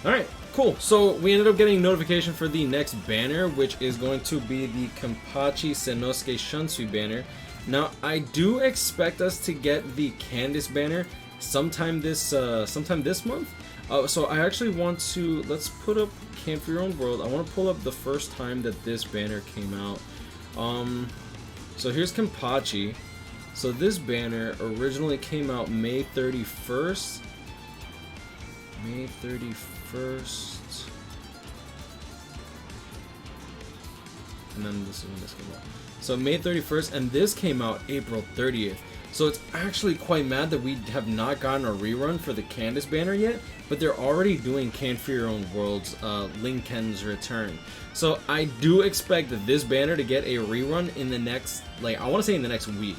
Alright, cool. So we ended up getting notification for the next banner, which is going to be the Kenpachi Sennosuke Shunsui banner. Now, I do expect us to get the Candace banner sometime this month. So I actually want to, let's put up Camp for Your Own World. I want to pull up the first time that this banner came out. So here's Kenpachi. So this banner originally came out May 31st. May 31st. And then this is when this came out. So May 31st, and this came out April 30th. So it's actually quite mad that we have not gotten a rerun for the Candace banner yet, but they're already doing Camp for Your Own World's Linken's Return. So I do expect that this banner to get a rerun in the next, like, I want to say in the next week.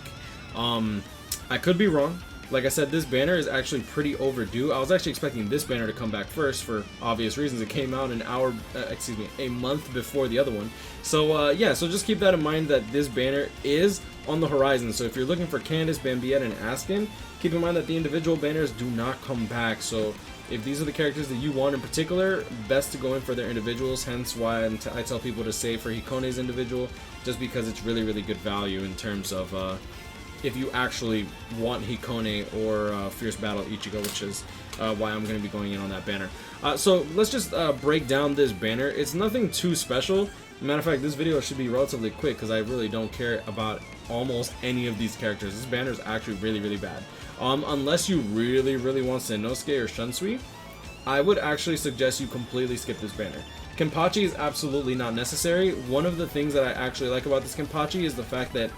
I could be wrong. Like I said, this banner is actually pretty overdue. I was actually expecting this banner to come back first for obvious reasons. It came out a month before the other one. So yeah, so just keep that in mind that this banner is on the horizon. So if you're looking for Candace, Bambietta, and Askin, keep in mind that the individual banners do not come back. So if these are the characters that you want in particular, best to go in for their individuals. Hence why I tell people to save for Hikone's individual, just because it's really, really good value in terms of if you actually want Hikone or Fierce Battle Ichigo, which is why I'm going to be going in on that banner. So let's just break down this banner. It's nothing too special. Matter of fact, this video should be relatively quick because I really don't care about almost any of these characters. This banner is actually really, really bad. Unless you really, really want Sennosuke or Shunsui, I would actually suggest you completely skip this banner. Kenpachi is absolutely not necessary. One of the things that I actually like about this Kenpachi is the fact that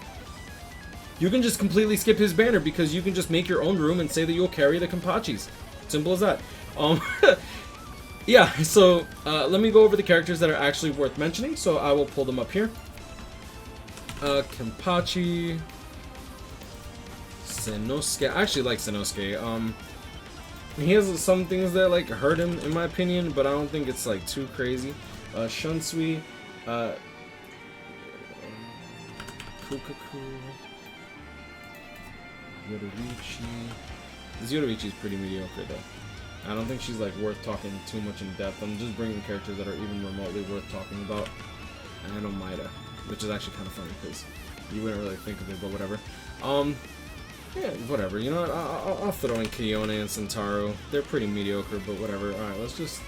you can just completely skip his banner because you can just make your own room and say that you'll carry the Kenpachis. Simple as that. Yeah, so let me go over the characters that are actually worth mentioning. So I will pull them up here. Kenpachi, Sennosuke. I actually like Sennosuke. He has some things that like hurt him in my opinion, but I don't think it's like too crazy. Shunsui, Kukaku, Yoruichi. This Yoruichi is pretty mediocre though. I don't think she's like worth talking too much in depth. I'm just bringing characters that are even remotely worth talking about. And Omaida, which is actually kind of funny because you wouldn't really think of it, but whatever. Yeah, whatever. You know what? I'll throw in Kiyone and Sentaro. They're pretty mediocre, but whatever. Alright, let's just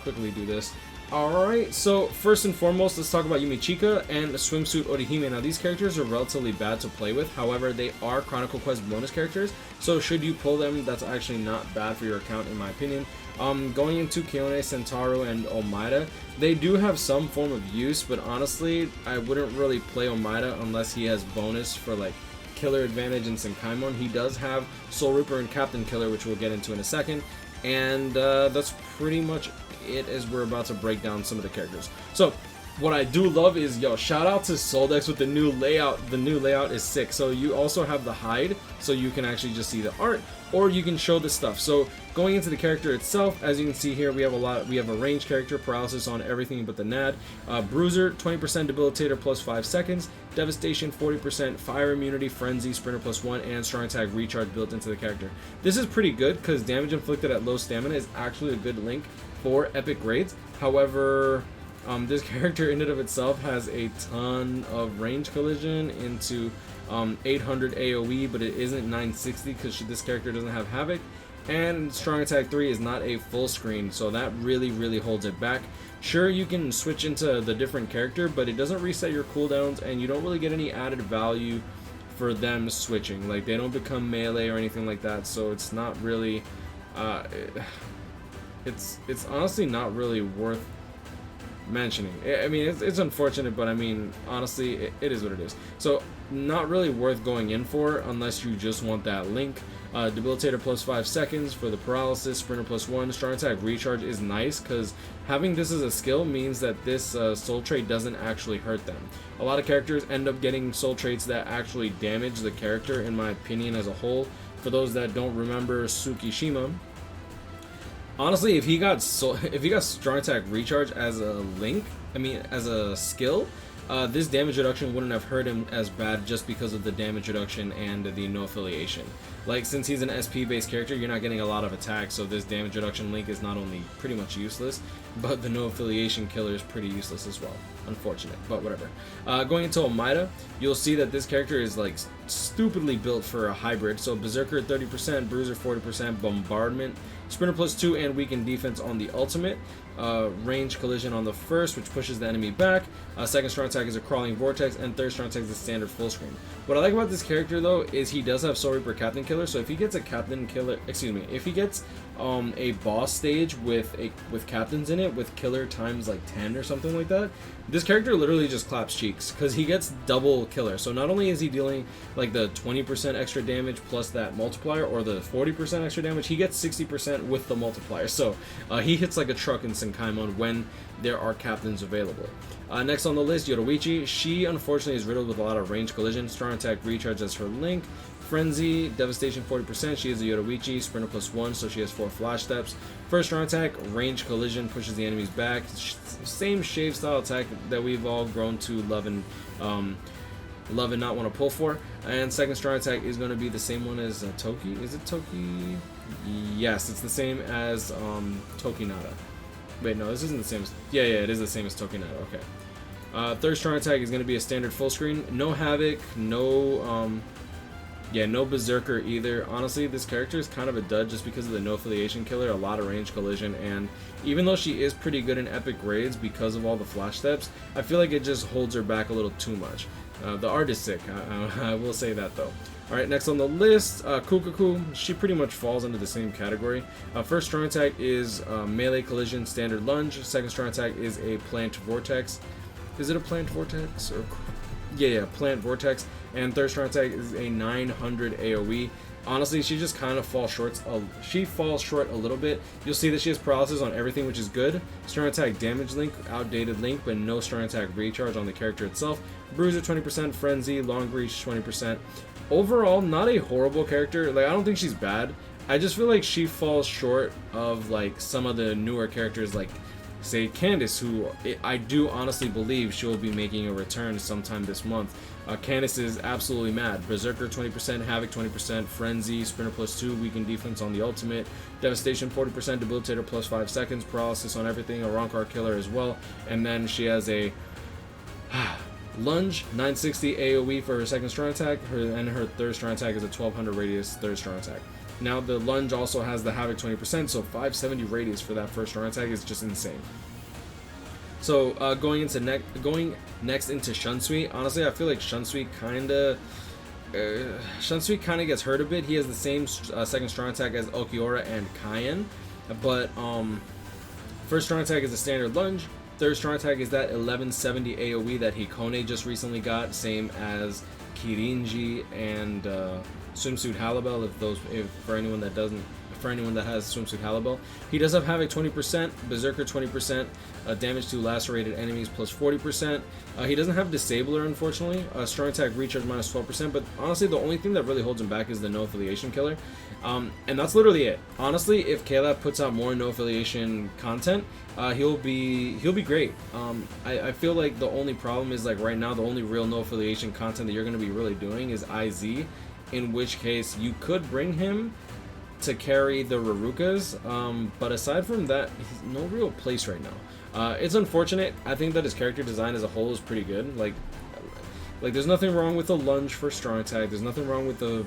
quickly do this. Alright, so first and foremost, let's talk about Yumichika and Swimsuit Orihime. Now, these characters are relatively bad to play with. However, they are Chronicle Quest bonus characters, so should you pull them, that's actually not bad for your account, in my opinion. Going into Kiyone, Sentaro, and Omaida, they do have some form of use, but honestly, I wouldn't really play Omaida unless he has bonus for, like, Killer Advantage and Senkaimon. He does have Soul Reaper and Captain Killer, which we'll get into in a second, and that's pretty much it as we're about to break down some of the characters. So what I do love is, yo, shout out to Soldex with the new layout. The new layout is sick. So you also have the hide, so you can actually just see the art, or you can show the stuff. So going into the character itself, as you can see here, we have a range character, paralysis on everything but the NAD, Bruiser, 20% debilitator plus 5 seconds, devastation 40%, fire immunity, frenzy, sprinter plus 1, and strong attack recharge built into the character. This is pretty good because damage inflicted at low stamina is actually a good link for epic grades. However, this character in and of itself has a ton of range collision into 800 AoE, but it isn't 960 because this character doesn't have Havoc, and strong attack 3 is not a full screen, so that really holds it back. Sure, you can switch into the different character, but it doesn't reset your cooldowns, and you don't really get any added value for them switching. Like, they don't become melee or anything like that, so it's not really it's honestly not really worth mentioning. I mean, it's unfortunate, but I mean, honestly, it is what it is. So not really worth going in for unless you just want that link. Debilitator plus 5 seconds for the paralysis, sprinter plus 1, strong attack recharge is nice because having this as a skill means that this soul trait doesn't actually hurt them. A lot of characters end up getting soul traits that actually damage the character, in my opinion, as a whole. For those that don't remember Tsukishima, honestly, if he got strong attack recharge as a link, I mean as a skill, this damage reduction wouldn't have hurt him as bad just because of the damage reduction and the no affiliation. Like, since he's an SP based character, you're not getting a lot of attacks, so this damage reduction link is not only pretty much useless, but the no affiliation killer is pretty useless as well. Unfortunate, but whatever. Going into Almeida, you'll see that this character is like stupidly built for a hybrid. So Berserker 30%, Bruiser 40%, Bombardment, Sprinter +2, and Weakened Defense on the ultimate. Range collision on the first, which pushes the enemy back. Second strong attack is a Crawling Vortex, and third strong attack is a standard full screen. What I like about this character though is he does have Soul Reaper Captain Killer. So if he gets a Captain Killer, if he gets a boss stage with captains in it with killer times like 10 or something like that, this character literally just claps cheeks because he gets double killer. So not only is he dealing like the 20% extra damage plus that multiplier, or the 40% extra damage, he gets 60% with the multiplier. So he hits like a truck in Senkai mode when there are captains available. Next on the list, Yoruichi. She unfortunately is riddled with a lot of range collision. Strong attack recharge as her link. Frenzy, Devastation 40%, she is a Yoruichi, Sprinter +1, so she has 4 flash steps. First strong attack, range collision, pushes the enemies back. Same shave style attack that we've all grown to love and not want to pull for. And second strong attack is going to be the same one as Toki. Is it Toki? Yes, it's the same as Tokinata. Wait, no, this isn't the same as... Yeah, it is the same as Tokinata, okay. Third strong attack is going to be a standard full screen. No Havoc, no... no Berserker either. Honestly, this character is kind of a dud just because of the no affiliation killer, a lot of range collision, and even though she is pretty good in epic raids because of all the flash steps, I feel like it just holds her back a little too much. The art is sick, I will say that though. Alright, next on the list, Kukaku. She pretty much falls under the same category. First strong attack is melee collision, standard lunge. Second strong attack is a plant vortex. Is it a plant vortex? Or... Yeah, plant vortex. And third strong attack is a 900 AoE. Honestly, she just kind of falls short. She falls short a little bit. You'll see that she has paralysis on everything, which is good. Strong attack damage link, outdated link, but no strong attack recharge on the character itself. Bruiser 20%, Frenzy, long reach 20%. Overall, not a horrible character. Like, I don't think she's bad. I just feel like she falls short of like some of the newer characters, like say Candace, who I do honestly believe she will be making a return sometime this month. Candace is absolutely mad. Berserker 20%, Havoc 20%, Frenzy, Sprinter +2, Weakened Defense on the ultimate, Devastation 40%, Debilitator +5 seconds, Paralysis on everything, a Rancor killer as well, and then she has a Lunge, 960 AoE for her second strong attack, and her third strong attack is a 1200 radius third strong attack. Now the Lunge also has the Havoc 20%, so 570 radius for that first strong attack is just insane. So going next into Shunsui. Honestly, I feel like Shunsui kind of gets hurt a bit. He has the same second strong attack as Okiura and Cayenne, but first strong attack is a standard lunge. Third strong attack is that 1170 AoE that Hikone just recently got, same as Kirinji and Swimsuit Halibel. For anyone that has Swimsuit Halibel, he does have Havoc 20%, Berserker 20%, damage to lacerated enemies plus 40%. He doesn't have Disabler, unfortunately. Strong attack recharge minus 12%, but honestly, the only thing that really holds him back is the no affiliation killer, and that's literally it. Honestly, if KLab puts out more no affiliation content, he'll be great. I feel like the only problem is, like, right now the only real no affiliation content that you're going to be really doing is IZ, in which case you could bring him to carry the Rarukas, but aside from that, he's no real place right now. It's unfortunate. I think that his character design as a whole is pretty good. Like there's nothing wrong with the lunge for strong attack. There's nothing wrong with the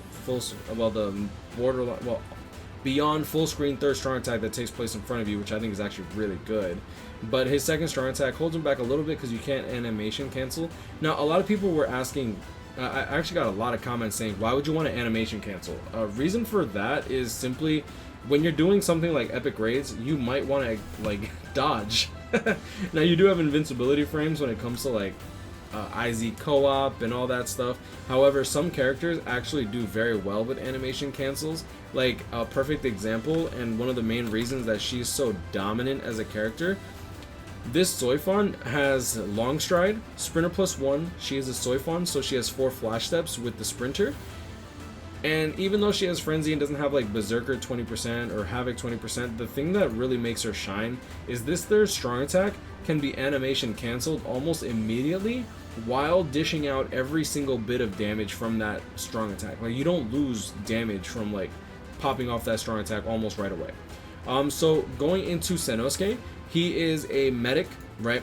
beyond full screen third strong attack that takes place in front of you, which I think is actually really good. But his second strong attack holds him back a little bit because you can't animation cancel. Now, a lot of people were asking. I actually got a lot of comments saying, why would you want to animation cancel? Reason for that is simply, when you're doing something like epic raids, you might want to like dodge. Now, you do have invincibility frames when it comes to like IZ co-op and all that stuff. However, some characters actually do very well with animation cancels. Like a perfect example, and one of the main reasons that she's so dominant as a character, this Soifon has long stride, Sprinter +1. She is a Soifon, so she has 4 flash steps with the Sprinter. And even though she has Frenzy and doesn't have like Berserker 20% or Havoc 20%, the thing that really makes her shine is this third strong attack can be animation cancelled almost immediately while dishing out every single bit of damage from that strong attack. Like, you don't lose damage from like popping off that strong attack almost right away. So going into Sennosuke, he is a medic, right?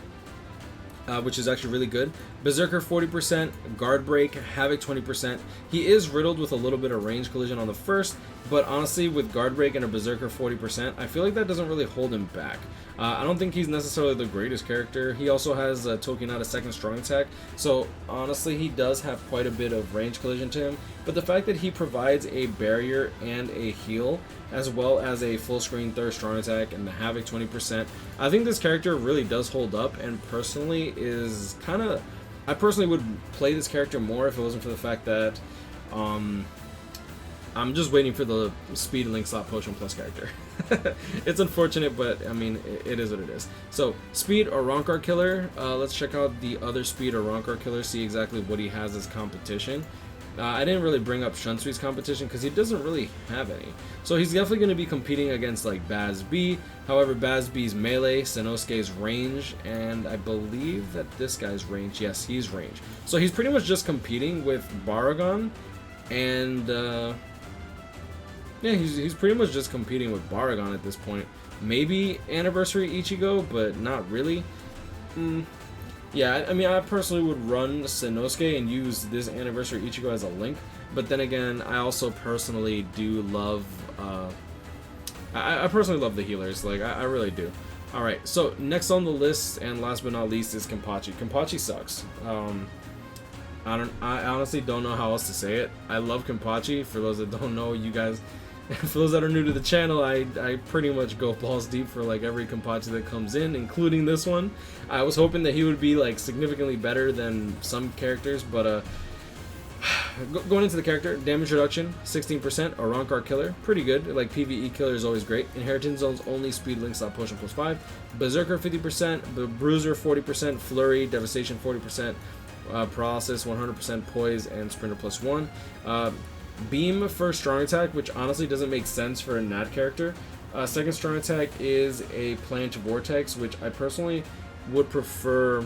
Which is actually really good. Berserker 40%, Guard Break, Havoc 20%. He is riddled with a little bit of range collision on the first, but honestly, with Guard Break and a Berserker 40%, I feel like that doesn't really hold him back. I don't think he's necessarily the greatest character. He also has Tokinata second strong attack, so honestly, he does have quite a bit of range collision to him. But the fact that he provides a barrier and a heal, as well as a full screen third strong attack and the Havoc 20%, I think this character really does hold up, and personally is kind of... I personally would play this character more if it wasn't for the fact that I'm just waiting for the Speed Link Slot Potion Plus character. It's unfortunate, but I mean, it is what it is. So, Speed or Rankar Killer, let's check out the other Speed or Rankar Killer, see exactly what he has as competition. I didn't really bring up Shunsui's competition because he doesn't really have any. So he's definitely going to be competing against like Baz B. However, Baz B's melee, Sennosuke's range, and I believe that this guy's range. Yes, he's range. So he's pretty much just competing with Baragon, and yeah, he's pretty much just competing with Baragon at this point. Maybe Anniversary Ichigo, but not really. Yeah, I mean, I personally would run Sennosuke and use this Anniversary Ichigo as a link, but then again, I also personally do love, I personally love the healers, like, I really do. Alright, so next on the list, and last but not least, is Kenpachi. Kenpachi sucks. I honestly don't know how else to say it. I love Kenpachi. For those that don't know, you guys... For those that are new to the channel, I pretty much go balls deep for like every Kopachi that comes in, including this one. I was hoping that he would be like significantly better than some characters, but going into the character, damage reduction 16%, a Rankar Killer, pretty good. Like PvE killer is always great. Inheritance zones only, speed link slot potion plus 5. Berserker 50%, the Bruiser 40%, Flurry, Devastation 40%, Paralysis 100%, Poise, and Sprinter plus 1. Beam for strong attack, which honestly doesn't make sense for a Nat character. Second strong attack is a Plant Vortex, which I personally would prefer.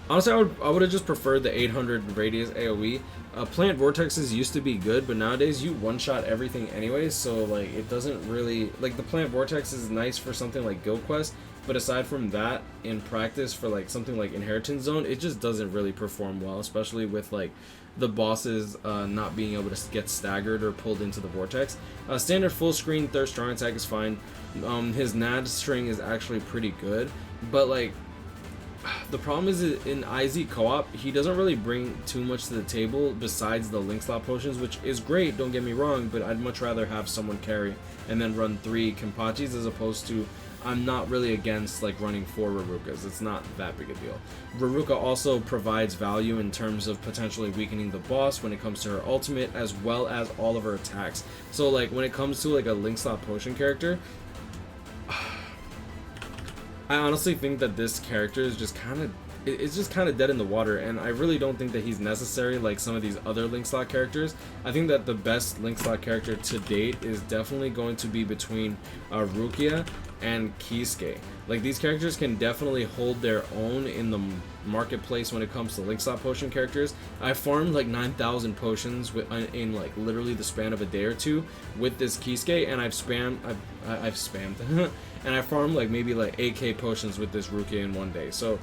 Honestly, I would have just preferred the 800 radius AoE. Plant Vortexes used to be good, but nowadays you one-shot everything anyways, so like it doesn't really... Like the Plant Vortex is nice for something like Guild Quest, but aside from that, in practice for like something like Inheritance Zone, it just doesn't really perform well, especially with like the bosses not being able to get staggered or pulled into the vortex. Standard full screen third strong attack is fine. His NAD string is actually pretty good, but like the problem is in IZ co-op, he doesn't really bring too much to the table besides the link slot potions, which is great, don't get me wrong, but I'd much rather have someone carry and then run 3 Kenpachis as opposed to... I'm not really against like running 4 Rarukas. It's not that big a deal. Raruka also provides value in terms of potentially weakening the boss when it comes to her ultimate, as well as all of her attacks. So like when it comes to like a link slot potion character, I honestly think that this character is just kind of... It's just kind of dead in the water, and I really don't think that he's necessary like some of these other link slot characters. I think that the best link slot character to date is definitely going to be between Rukia and Kisuke. Like these characters can definitely hold their own in the marketplace when it comes to link slot potion characters. I farmed like 9,000 potions in like literally the span of a day or two with this Kisuke, and I've spammed and I farmed like maybe like 8k potions with this Rukia in one day. So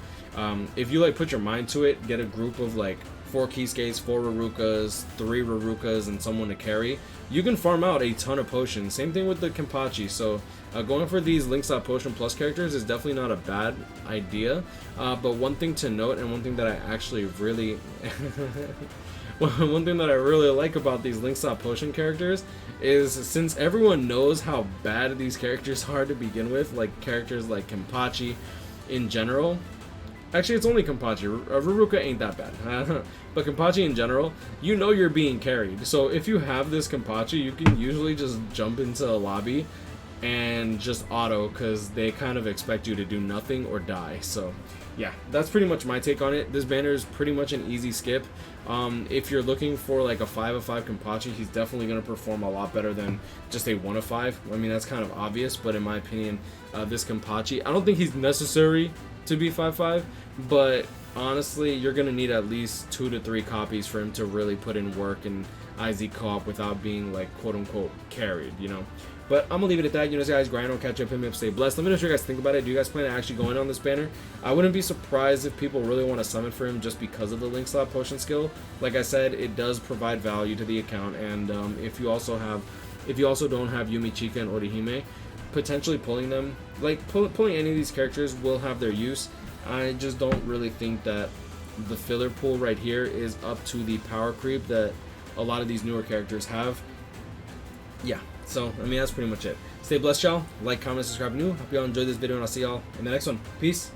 if you like put your mind to it, get a group of like 4 Kisukes, 4 Rarukas, 3 Rarukas, and someone to carry, you can farm out a ton of potions. Same thing with the Kenpachi. So going for these link slot potion plus characters is definitely not a bad idea. But one thing to note, and one thing that I actually really one thing that I really like about these link slot potion characters is, since everyone knows how bad these characters are to begin with, like characters like Kenpachi in general. Actually, it's only Kenpachi. Raruka ain't that bad. But Kenpachi in general, you know you're being carried. So if you have this Kenpachi, you can usually just jump into a lobby and just auto, because they kind of expect you to do nothing or die. So yeah, that's pretty much my take on it. This banner is pretty much an easy skip. If you're looking for like a 5 of 5 Kenpachi, he's definitely going to perform a lot better than just a 1 of 5. I mean, that's kind of obvious, but in my opinion, this Kenpachi, I don't think he's necessary to be 5/5, but honestly, you're going to need at least 2 to 3 copies for him to really put in work in IZ co-op without being, like, quote-unquote carried, you know. But I'm going to leave it at that. You know, guys, grind on, catch up, hit me up, stay blessed. Let me know what you guys think about it. Do you guys plan on actually going on this banner? I wouldn't be surprised if people really want to summon for him just because of the link slot potion skill. Like I said, it does provide value to the account, and if you also don't have Yumi, Chika, and Orihime, potentially pulling them, like pulling any of these characters will have their use. I just don't really think that the filler pool right here is up to the power creep that a lot of these newer characters have. Yeah, so, I mean, that's pretty much it. Stay blessed, y'all. Like, comment, subscribe, new. Hope y'all enjoyed this video, and I'll see y'all in the next one. Peace.